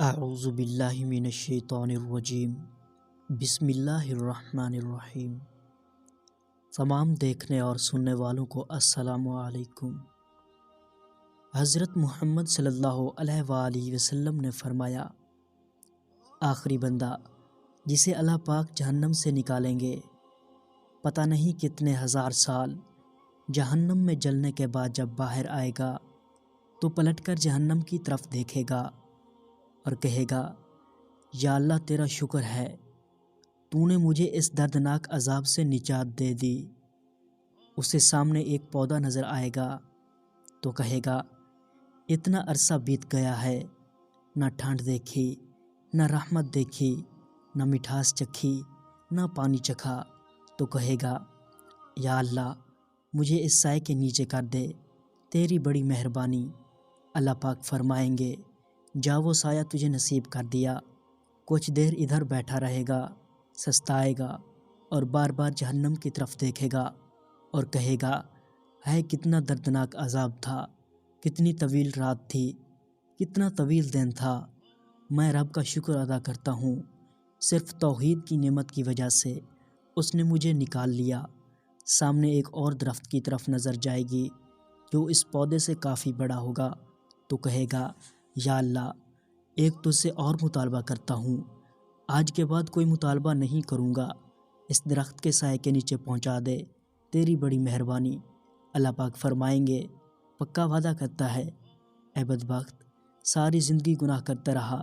اعوذ باللہ من الشیطان الرجیم، بسم اللہ الرحمن الرحیم۔ تمام دیکھنے اور سننے والوں کو السلام علیکم۔ حضرت محمد صلی اللہ علیہ وآلہ وسلم نے فرمایا، آخری بندہ جسے اللہ پاک جہنم سے نکالیں گے، پتہ نہیں کتنے ہزار سال جہنم میں جلنے کے بعد جب باہر آئے گا تو پلٹ کر جہنم کی طرف دیکھے گا اور کہے گا، یا اللہ تیرا شکر ہے، تو نے مجھے اس دردناک عذاب سے نجات دے دی۔ اسے سامنے ایک پودا نظر آئے گا تو کہے گا، اتنا عرصہ بیت گیا ہے، نہ ٹھنڈ دیکھی، نہ رحمت دیکھی، نہ مٹھاس چکھی، نہ پانی چکھا۔ تو کہے گا، یا اللہ مجھے اس سائے کے نیچے کر دے، تیری بڑی مہربانی۔ اللہ پاک فرمائیں گے، جا وہ سایہ تجھے نصیب کر دیا۔ کچھ دیر ادھر بیٹھا رہے گا، سستائے گا اور بار بار جہنم کی طرف دیکھے گا اور کہے گا، ہے کتنا دردناک عذاب تھا، کتنی طویل رات تھی، کتنا طویل دن تھا۔ میں رب کا شکر ادا کرتا ہوں، صرف توحید کی نعمت کی وجہ سے اس نے مجھے نکال لیا۔ سامنے ایک اور درخت کی طرف نظر جائے گی جو اس پودے سے کافی بڑا ہوگا، تو کہے گا، یا اللہ ایک تجھ سے اور مطالبہ کرتا ہوں، آج کے بعد کوئی مطالبہ نہیں کروں گا، اس درخت کے سائے کے نیچے پہنچا دے، تیری بڑی مہربانی۔ اللہ پاک فرمائیں گے، پکا وعدہ کرتا ہے، اے بدبخت ساری زندگی گناہ کرتا رہا،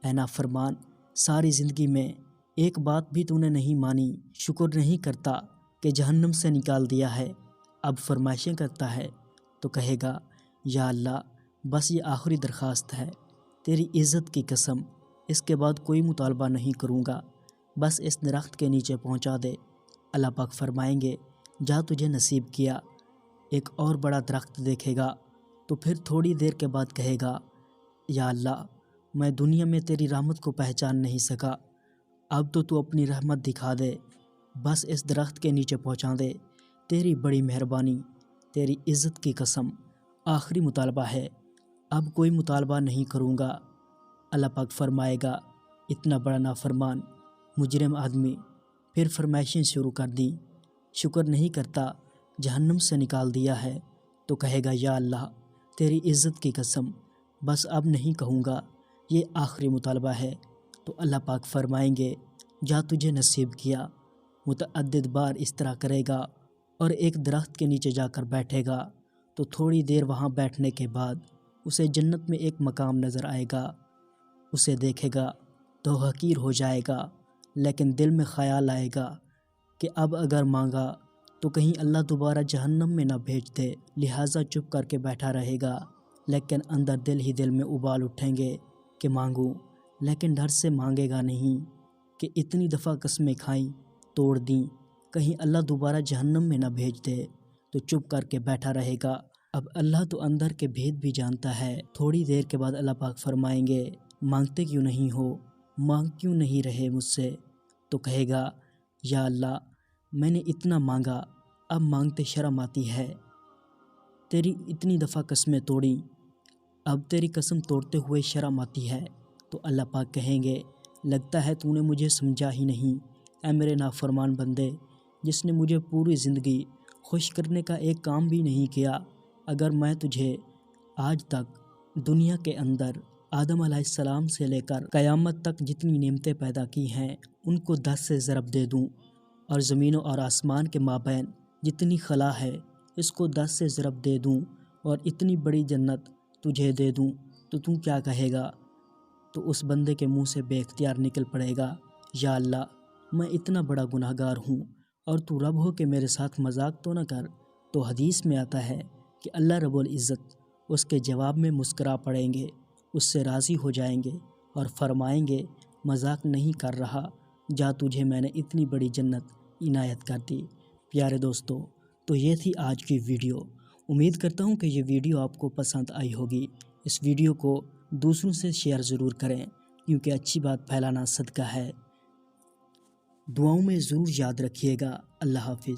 اے نافرمان ساری زندگی میں ایک بات بھی تو نے نہیں مانی، شکر نہیں کرتا کہ جہنم سے نکال دیا ہے، اب فرمائشیں کرتا ہے۔ تو کہے گا، یا اللہ بس یہ آخری درخواست ہے، تیری عزت کی قسم اس کے بعد کوئی مطالبہ نہیں کروں گا، بس اس درخت کے نیچے پہنچا دے۔ اللہ پاک فرمائیں گے، جا تجھے نصیب کیا۔ ایک اور بڑا درخت دیکھے گا تو پھر تھوڑی دیر کے بعد کہے گا، یا اللہ میں دنیا میں تیری رحمت کو پہچان نہیں سکا، اب تو اپنی رحمت دکھا دے، بس اس درخت کے نیچے پہنچا دے، تیری بڑی مہربانی، تیری عزت کی قسم آخری مطالبہ ہے، اب کوئی مطالبہ نہیں کروں گا۔ اللہ پاک فرمائے گا، اتنا بڑا نافرمان مجرم آدمی، پھر فرمائشیں شروع کر دیں، شکر نہیں کرتا، جہنم سے نکال دیا ہے۔ تو کہے گا، یا اللہ تیری عزت کی قسم بس اب نہیں کہوں گا، یہ آخری مطالبہ ہے۔ تو اللہ پاک فرمائیں گے، جا تجھے نصیب کیا۔ متعدد بار اس طرح کرے گا اور ایک درخت کے نیچے جا کر بیٹھے گا تو تھوڑی دیر وہاں بیٹھنے کے بعد اسے جنت میں ایک مقام نظر آئے گا، اسے دیکھے گا تو حقیر ہو جائے گا، لیکن دل میں خیال آئے گا کہ اب اگر مانگا تو کہیں اللہ دوبارہ جہنم میں نہ بھیج دے، لہٰذا چپ کر کے بیٹھا رہے گا، لیکن اندر دل ہی دل میں ابال اٹھیں گے کہ مانگوں، لیکن ڈر سے مانگے گا نہیں کہ اتنی دفعہ قسمیں کھائیں، توڑ دیں، کہیں اللہ دوبارہ جہنم میں نہ بھیج دے، تو چپ کر کے بیٹھا رہے گا۔ اب اللہ تو اندر کے بھید بھی جانتا ہے۔ تھوڑی دیر کے بعد اللہ پاک فرمائیں گے، مانگتے کیوں نہیں ہو، مانگ کیوں نہیں رہے مجھ سے؟ تو کہے گا، یا اللہ میں نے اتنا مانگا، اب مانگتے شرم آتی ہے، تیری اتنی دفعہ قسمیں توڑیں، اب تیری قسم توڑتے ہوئے شرم آتی ہے۔ تو اللہ پاک کہیں گے، لگتا ہے تو نے مجھے سمجھا ہی نہیں، اے میرے نافرمان بندے، جس نے مجھے پوری زندگی خوش کرنے کا ایک کام بھی نہیں کیا۔ اگر میں تجھے آج تک دنیا کے اندر آدم علیہ السلام سے لے کر قیامت تک جتنی نعمتیں پیدا کی ہیں ان کو 10 سے ضرب دے دوں، اور زمینوں اور آسمان کے مابین جتنی خلا ہے اس کو 10 سے ضرب دے دوں، اور اتنی بڑی جنت تجھے دے دوں، تو کیا کہے گا؟ تو اس بندے کے منہ سے بے اختیار نکل پڑے گا، یا اللہ میں اتنا بڑا گناہ گار ہوں اور تو رب ہو کہ میرے ساتھ مذاق تو نہ کر۔ تو حدیث میں آتا ہے کہ اللہ رب العزت اس کے جواب میں مسکرا پڑیں گے، اس سے راضی ہو جائیں گے اور فرمائیں گے، مذاق نہیں کر رہا، جا تجھے میں نے اتنی بڑی جنت عنایت کر دی۔ پیارے دوستو، تو یہ تھی آج کی ویڈیو۔ امید کرتا ہوں کہ یہ ویڈیو آپ کو پسند آئی ہوگی۔ اس ویڈیو کو دوسروں سے شیئر ضرور کریں، کیونکہ اچھی بات پھیلانا صدقہ ہے۔ دعاؤں میں ضرور یاد رکھیے گا۔ اللہ حافظ۔